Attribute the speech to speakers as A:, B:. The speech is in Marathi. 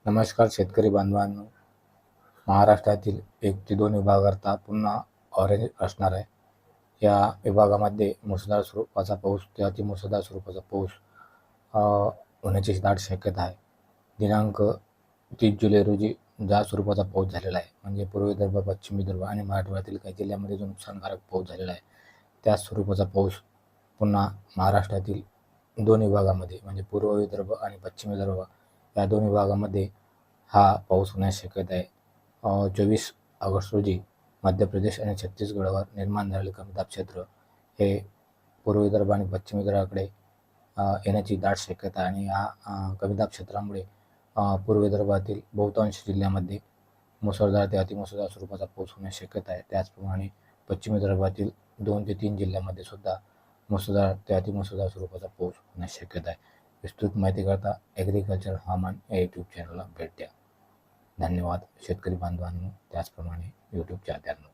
A: नमस्कार शेतकरी बांधवांनो. महाराष्ट्रातील 1 ते 2 विभागाकरता पुन्हा ऑरेंज असणार आहे. या विभागामध्ये मुसळधार स्वरूपाचा पाऊस ते अतिमुसळधार स्वरूपाचा पाऊस होण्याची दाट शक्यता आहे. दिनांक 30 जुलै रोजी ज्या स्वरूपाचा पाऊस झालेला आहे, म्हणजे पूर्व विदर्भ, पश्चिम विदर्भ आणि मराठवाड्यातील काही जिल्ह्यांमध्ये जो नुकसानकारक पाऊस झालेला आहे, त्याच स्वरूपाचा पाऊस पुन्हा महाराष्ट्रातील 2 विभागामध्ये म्हणजे पूर्व विदर्भ आणि पश्चिम विदर्भ या 2 विभागामध्ये हा पाऊस होण्याची शक्यता आहे. 24 ऑगस्ट रोजी मध्य प्रदेश आणि छत्तीसगडवर निर्माण झालेले कमीदाब क्षेत्र हे पूर्व विदर्भ आणि पश्चिम विदर्भाकडे येण्याची दाट शक्यता आहे आणि या कमीदाब क्षेत्रामुळे पूर्व विदर्भातील बहुतांश जिल्ह्यामध्ये मुसळधार ते अतिमुसळधार स्वरूपाचा पाऊस होण्याची शक्यता आहे. त्याचप्रमाणे पश्चिम विदर्भातील 2 ते 3 जिल्ह्यांमध्ये सुद्धा मुसळधार ते अतिमुसळधार स्वरूपाचा पाऊस होण्याची शक्यता आहे. विस्तृत माहितीकरता ॲग्रिकल्चर हवामान या यूट्यूब चॅनलला भेट द्या. धन्यवाद शेतकरी बांधवांनो, त्याचप्रमाणे यूट्यूब चाहत्यांनो.